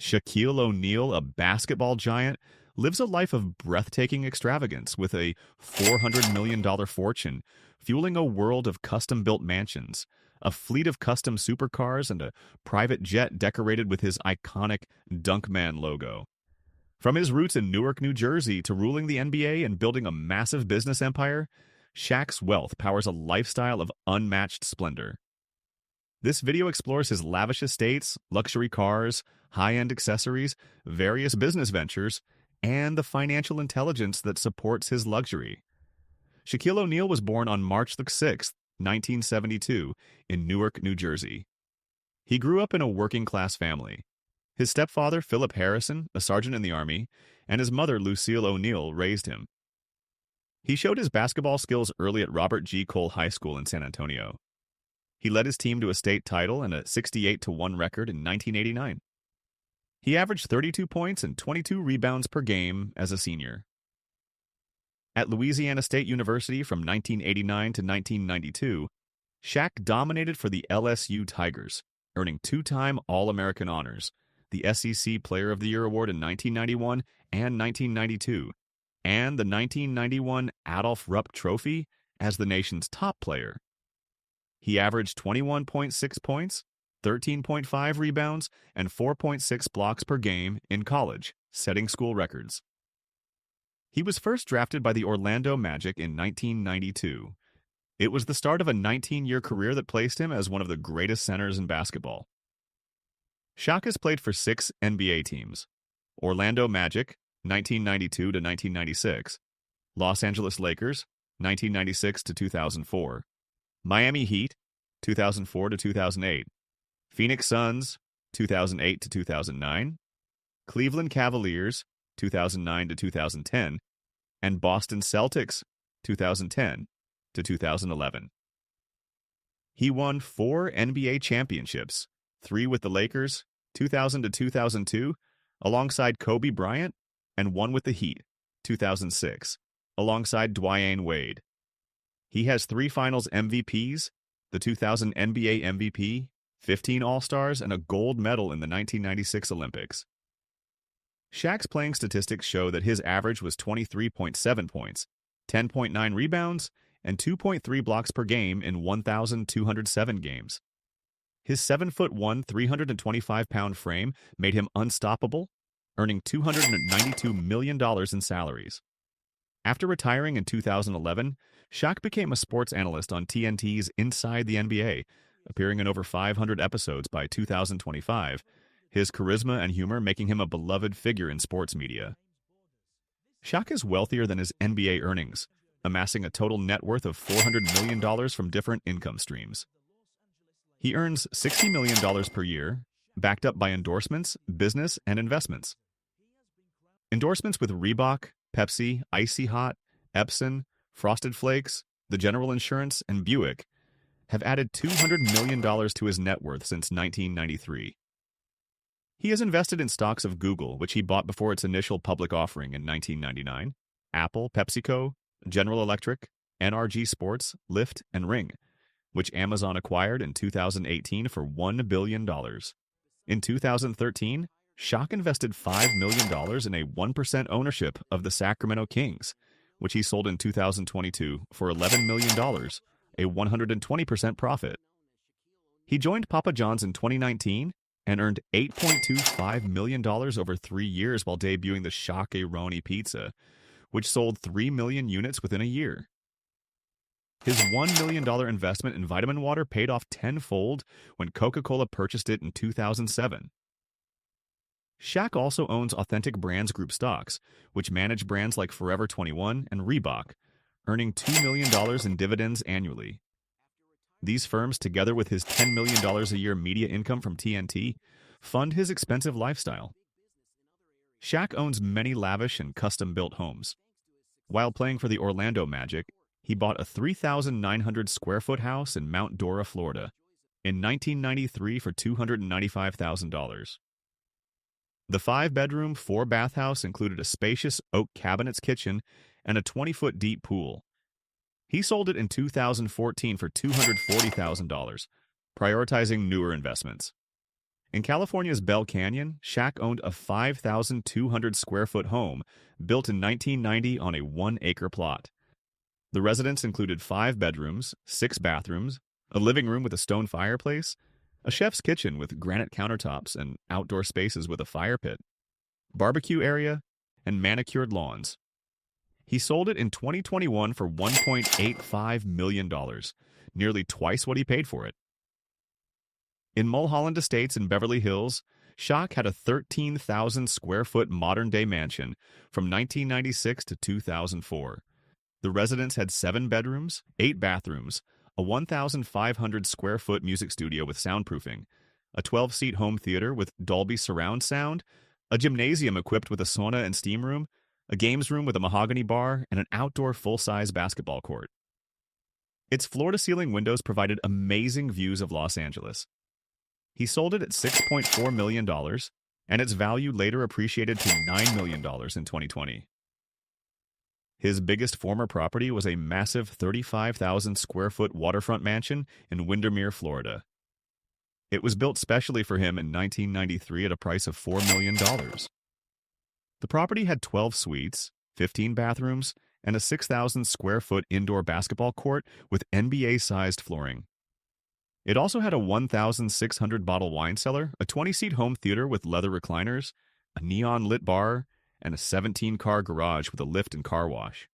Shaquille O'Neal, a basketball giant, lives a life of breathtaking extravagance with a $400 million fortune, fueling a world of custom-built mansions, a fleet of custom supercars, and a private jet decorated with his iconic Dunkman logo. From his roots in Newark, New Jersey, to ruling the NBA and building a massive business empire, Shaq's wealth powers a lifestyle of unmatched splendor. This video explores his lavish estates, luxury cars, high-end accessories, various business ventures, and the financial intelligence that supports his luxury. Shaquille O'Neal was born on March 6, 1972, in Newark, New Jersey. He grew up in a working-class family. His stepfather, Philip Harrison, a sergeant in the Army, and his mother, Lucille O'Neal, raised him. He showed his basketball skills early at Robert G. Cole High School in San Antonio. He led his team to a state title and a 68-1 record in 1989. He averaged 32 points and 22 rebounds per game as a senior. At Louisiana State University from 1989 to 1992, Shaq dominated for the LSU Tigers, earning two-time All-American honors, the SEC Player of the Year award in 1991 and 1992, and the 1991 Adolph Rupp Trophy as the nation's top player. He averaged 21.6 points, 13.5 rebounds, and 4.6 blocks per game in college, setting school records. He was first drafted by the Orlando Magic in 1992. It was the start of a 19-year career that placed him as one of the greatest centers in basketball. Shaq has played for 6 NBA teams: Orlando Magic, 1992 to 1996, Los Angeles Lakers, 1996 to 2004, Miami Heat, 2004 to 2008, Phoenix Suns, 2008 to 2009, Cleveland Cavaliers, 2009 to 2010, and Boston Celtics, 2010 to 2011. He won 4 NBA championships, 3 with the Lakers, 2000 to 2002, alongside Kobe Bryant, and 1 with the Heat, 2006, alongside Dwyane Wade. He has 3 Finals MVPs, the 2000 NBA MVP, 15 All-Stars, and a gold medal in the 1996 Olympics. Shaq's playing statistics show that his average was 23.7 points, 10.9 rebounds, and 2.3 blocks per game in 1,207 games. His 7'1", 325-pound frame made him unstoppable, earning $292 million in salaries. After retiring in 2011, Shaq became a sports analyst on TNT's Inside the NBA, appearing in over 500 episodes by 2025, his charisma and humor making him a beloved figure in sports media. Shaq is wealthier than his NBA earnings, amassing a total net worth of $400 million from different income streams. He earns $60 million per year, backed up by endorsements, business, and investments. Endorsements with Reebok, Pepsi, Icy Hot, Epson, Frosted Flakes, the General Insurance, and Buick have added $200 million to his net worth since 1993. He has invested in stocks of Google, which he bought before its initial public offering in 1999, Apple, PepsiCo, General Electric, NRG Sports, Lyft, and Ring, which Amazon acquired in 2018 for $1 billion. In 2013, Shaq invested $5 million in a 1% ownership of the Sacramento Kings, which he sold in 2022 for $11 million, a 120% profit. He joined Papa John's in 2019 and earned $8.25 million over 3 years while debuting the Shaq-a-Roni pizza, which sold 3 million units within a year. His $1 million investment in vitamin water paid off tenfold when Coca-Cola purchased it in 2007. Shaq also owns Authentic Brands Group stocks, which manage brands like Forever 21 and Reebok, earning $2 million in dividends annually. These firms, together with his $10 million a year media income from TNT, fund his expensive lifestyle. Shaq owns many lavish and custom-built homes. While playing for the Orlando Magic, he bought a 3,900-square-foot house in Mount Dora, Florida, in 1993 for $295,000. The 5-bedroom, 4-bath house included a spacious oak cabinets kitchen and a 20-foot deep pool. He sold it in 2014 for $240,000, prioritizing newer investments. In California's Bell Canyon, Shaq owned a 5,200 square foot home built in 1990 on a 1-acre plot. The residence included 5 bedrooms, 6 bathrooms, a living room with a stone fireplace, a chef's kitchen with granite countertops and outdoor spaces with a fire pit, barbecue area, and manicured lawns. He sold it in 2021 for $1.85 million, nearly twice what he paid for it. In Mulholland Estates in Beverly Hills, Shaq had a 13,000 square foot modern day mansion from 1996 to 2004. The residence had 7 bedrooms, 8 bathrooms, a 1,500 square foot music studio with soundproofing, a 12-seat home theater with Dolby surround sound, a gymnasium equipped with a sauna and steam room, a games room with a mahogany bar, and an outdoor full-size basketball court. Its floor-to-ceiling windows provided amazing views of Los Angeles. He sold it at $6.4 million, and its value later appreciated to $9 million in 2020. His biggest former property was a massive 35,000 square foot waterfront mansion in Windermere, Florida. It was built specially for him in 1993 at a price of $4 million. The property had 12 suites, 15 bathrooms, and a 6,000 square foot indoor basketball court with NBA-sized flooring. It also had a 1,600 bottle wine cellar, a 20-seat home theater with leather recliners, a neon-lit bar, and a 17-car garage with a lift and car wash.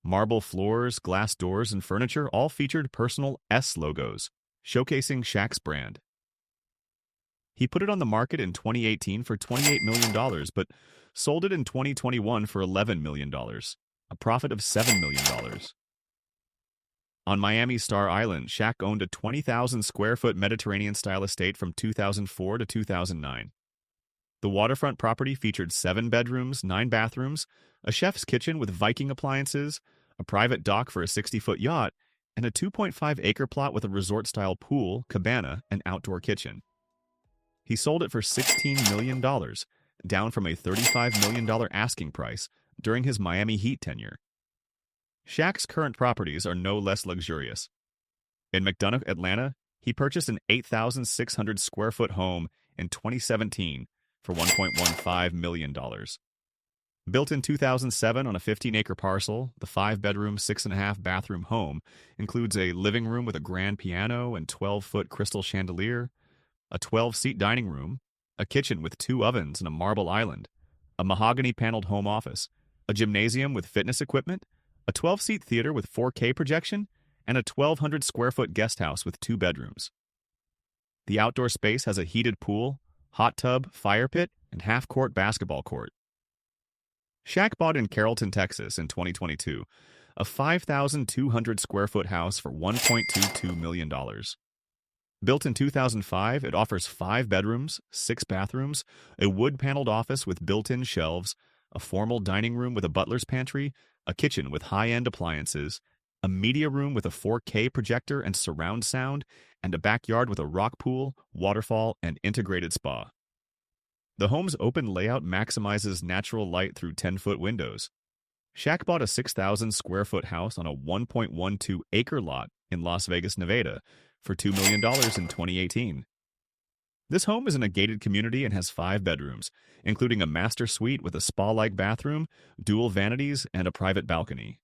Marble floors, glass doors, and furniture all featured personal S logos, showcasing Shaq's brand. He put it on the market in 2018 for $28 million, but sold it in 2021 for $11 million, a profit of $7 million. On Miami's Star Island, Shaq owned a 20,000 square foot Mediterranean-style estate from 2004 to 2009. The waterfront property featured 7 bedrooms, 9 bathrooms, a chef's kitchen with Viking appliances, a private dock for a 60-foot yacht, and a 2.5-acre plot with a resort-style pool, cabana, and outdoor kitchen. He sold it for $16 million, down from a $35 million asking price during his Miami Heat tenure. Shaq's current properties are no less luxurious. In McDonough, Atlanta, he purchased an 8,600 square foot home in 2017 for $1.15 million. Built in 2007 on a 15-acre parcel, the 5-bedroom, 6.5-bathroom home includes a living room with a grand piano and 12-foot crystal chandelier, a 12-seat dining room, a kitchen with 2 ovens and a marble island, a mahogany-paneled home office, a gymnasium with fitness equipment, a 12-seat theater with 4K projection, and a 1,200 square foot guest house with 2 bedrooms. The outdoor space has a heated pool, hot tub, fire pit, and half-court basketball court. Shaq bought in Carrollton, Texas in 2022, a 5,200 square foot house for $1.22 million. Built in 2005, it offers 5 bedrooms, 6 bathrooms, a wood-paneled office with built-in shelves, a formal dining room with a butler's pantry, a kitchen with high-end appliances, a media room with a 4K projector and surround sound, and a backyard with a rock pool, waterfall, and integrated spa. The home's open layout maximizes natural light through 10-foot windows. Shaq bought a 6,000 square foot house on a 1.12-acre lot in Las Vegas, Nevada, for $2 million in 2018. This home is in a gated community and has 5 bedrooms, including a master suite with a spa-like bathroom, dual vanities, and a private balcony.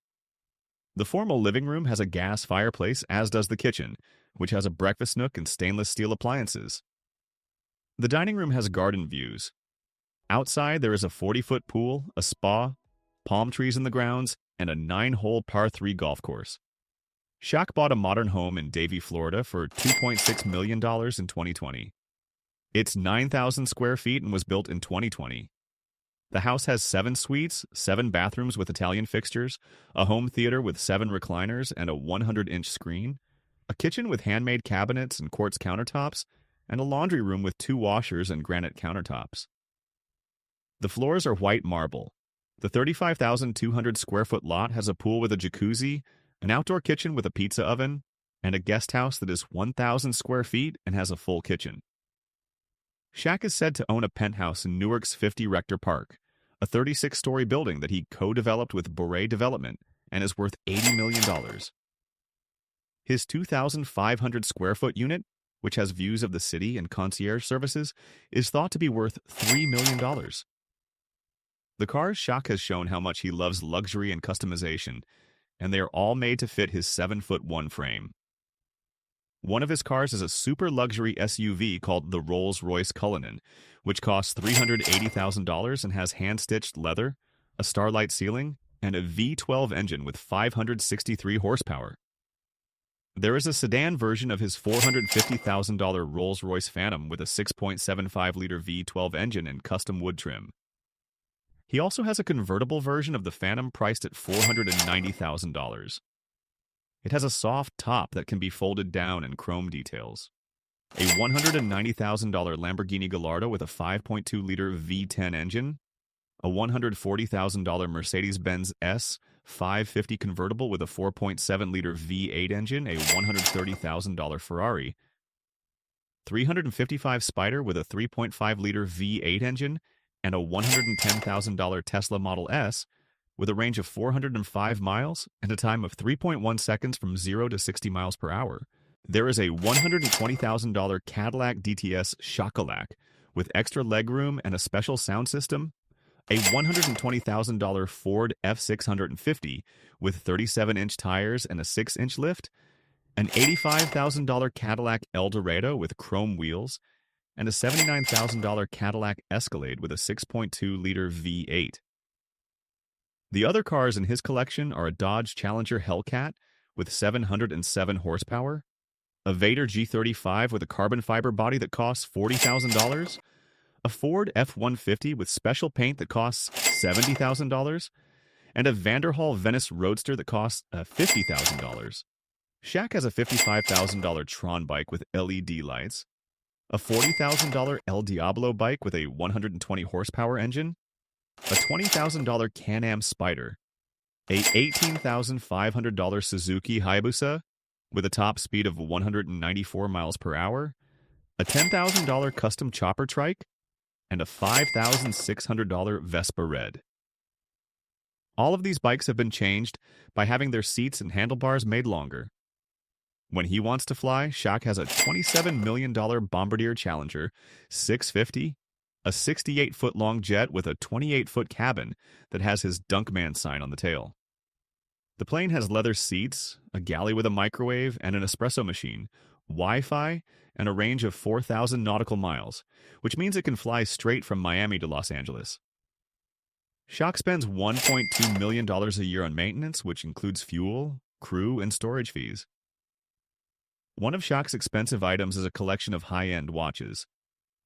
The formal living room has a gas fireplace, as does the kitchen, which has a breakfast nook and stainless steel appliances. The dining room has garden views. Outside, there is a 40-foot pool, a spa, palm trees in the grounds, and a 9-hole par 3 golf course. Shaq bought a modern home in Davie, Florida for $2.6 million in 2020. It's 9,000 square feet and was built in 2020. The house has 7 suites, 7 bathrooms with Italian fixtures, a home theater with 7 recliners and a 100-inch screen, a kitchen with handmade cabinets and quartz countertops, and a laundry room with 2 washers and granite countertops. The floors are white marble. The 35,200 square foot lot has a pool with a jacuzzi, an outdoor kitchen with a pizza oven, and a guest house that is 1,000 square feet and has a full kitchen. Shaq is said to own a penthouse in Newark's 50 Rector Park, a 36-story building that he co-developed with Bourret Development and is worth $80 million. His 2,500 square foot unit which has views of the city and concierge services, is thought to be worth $3 million. The cars Shaq has shown how much he loves luxury and customization, and they are all made to fit his 7'1" frame. One of his cars is a super luxury SUV called the Rolls-Royce Cullinan, which costs $380,000 and has hand-stitched leather, a starlight ceiling, and a V12 engine with 563 horsepower. There is a sedan version of his $450,000 Rolls-Royce Phantom with a 6.75-liter V12 engine and custom wood trim. He also has a convertible version of the Phantom priced at $490,000. It has a soft top that can be folded down and chrome details. A $190,000 Lamborghini Gallardo with a 5.2-liter V10 engine, a $140,000 Mercedes-Benz S550 convertible with a 4.7-liter V8 engine, a $130,000 Ferrari, 355 Spider with a 3.5-liter V8 engine, and a $110,000 Tesla Model S with a range of 405 miles and a time of 3.1 seconds from 0 to 60 miles per hour. There is a $120,000 Cadillac DTS Shaquille with extra legroom and a special sound system, a $120,000 Ford F650 with 37-inch tires and a 6-inch lift, an $85,000 Cadillac Eldorado with chrome wheels, and a $79,000 Cadillac Escalade with a 6.2-liter V8. The other cars in his collection are a Dodge Challenger Hellcat with 707 horsepower, a Vader G35 with a carbon fiber body that costs $40,000, a Ford F-150 with special paint that costs $70,000, and a Vanderhall Venice Roadster that costs $50,000. Shaq has a $55,000 Tron bike with LED lights, a $40,000 El Diablo bike with a 120 horsepower engine, a $20,000 Can-Am Spyder, a $18,500 Suzuki Hayabusa with a top speed of 194 miles per hour, a $10,000 custom chopper trike, and a $5,600 Vespa Red. All of these bikes have been changed by having their seats and handlebars made longer. When he wants to fly, Shaq has a $27 million Bombardier Challenger 650, a 68-foot-long jet with a 28-foot cabin that has his Dunkman sign on the tail. The plane has leather seats, a galley with a microwave and an espresso machine, Wi-Fi, and a range of 4,000 nautical miles, which means it can fly straight from Miami to Los Angeles. Shaq spends $1.2 million a year on maintenance, which includes fuel, crew, and storage fees. One of Shaq's expensive items is a collection of high-end watches.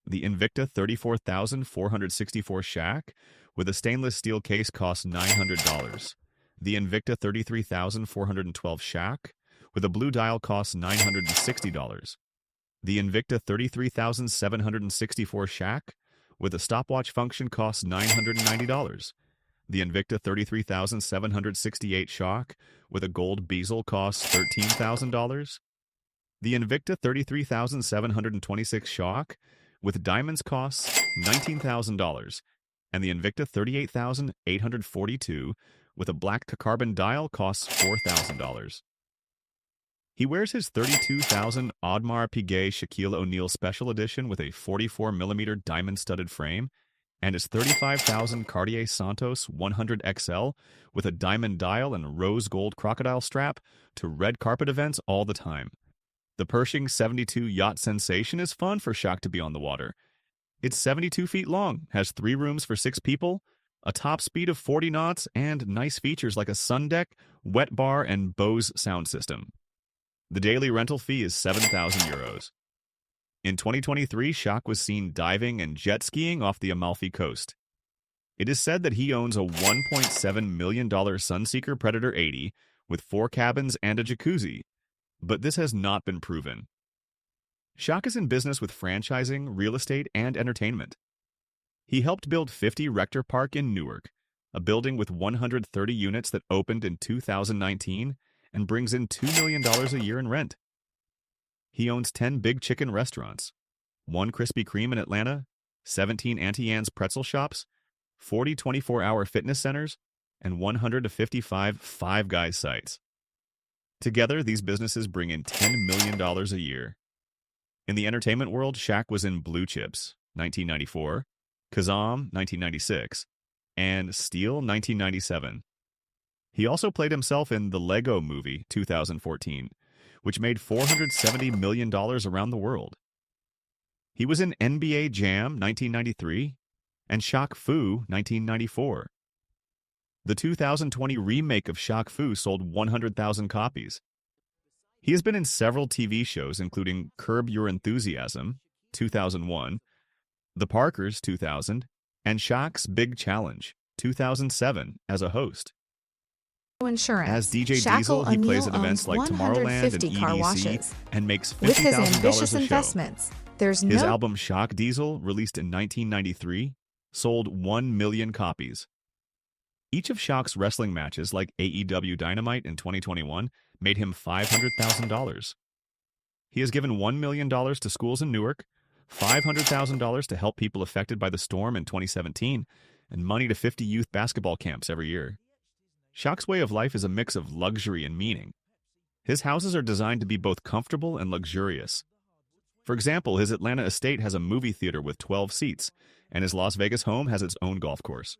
The Invicta 34,464 Shaq with a stainless steel case costs $900. The Invicta 33,412 Shaq with a blue dial costs $960. The Invicta 33,764 Shaq with a stopwatch function costs $990. The Invicta 33,768 Shaq with a gold bezel costs $13,000. The Invicta 33,726 Shaq with diamonds costs $19,000, and the Invicta 38,842 with a black carbon dial costs $4,000. He wears his 32,000 Audemars Piguet Shaquille O'Neal Special Edition with a 44mm diamond-studded frame, and his 35,000 Cartier Santos 100 XL with a diamond dial and rose gold crocodile strap to red carpet events all the time. The Pershing 72 Yacht Sensation is fun for Shaq to be on the water. It's 72 feet long, has 3 rooms for 6 people, a top speed of 40 knots, and nice features like a sun deck, wet bar, and Bose sound system. The daily rental fee is €7,000. In 2023, Shaq was seen diving and jet skiing off the Amalfi Coast. It is said that he owns a $1.7 million Sunseeker Predator 80 with 4 cabins and a jacuzzi, but this has not been proven. Shaq is in business with franchising, real estate, and entertainment. He helped build 50 Rector Park in Newark, a building with 130 units that opened in 2019 and brings in $2 million a year in rent. He owns 10 Big Chicken restaurants, 1 Krispy Kreme in Atlanta, 17 Auntie Anne's pretzel shops, 40 24-hour fitness centers, and 155 Five Guys sites. Together, these businesses bring in $10 million a year. In the entertainment world, Shaq was in Blue Chips, 1994, Kazam, 1996, and Steel, 1997. He also played himself in the Lego Movie, 2014, which made $470 million around the world. He was in NBA Jam, 1993, and Shaq Fu, 1994. The 2020 remake of Shaq Fu sold 100,000 copies. He has been in several TV shows, including Curb Your Enthusiasm, 2001, The Parkers, 2000, and Shaq's Big Challenge, 2007, as a host. Insurance. As DJ Shaquille Diesel, he plays at O'Neal events like owns Tomorrowland and 150 car EDC washes. and makes With his $50,000 ambitious a show. investments, there's His no album Shock Diesel, released in 1993, sold 1 million copies. Each of Shaq's wrestling matches, like AEW Dynamite in 2021, made him $500,000. He has given $1 million to schools in Newark, $500,000 to help people affected by the storm in 2017, and money to 50 youth basketball camps every year. Shaq's way of life is a mix of luxury and meaning. His houses are designed to be both comfortable and luxurious. For example, his Atlanta estate has a movie theater with 12 seats, and his Las Vegas home has its own golf course.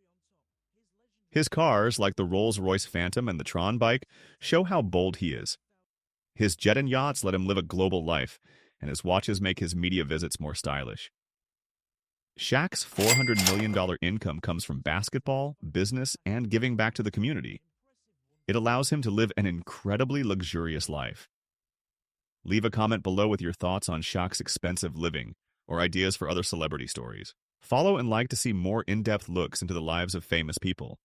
His cars, like the Rolls-Royce Phantom and the Tron bike, show how bold he is. His jet and yachts let him live a global life, and his watches make his media visits more stylish. Shaq's $400 million income comes from basketball, business, and giving back to the community. It allows him to live an incredibly luxurious life. Leave a comment below with your thoughts on Shaq's expensive living or ideas for other celebrity stories. Follow and like to see more in-depth looks into the lives of famous people.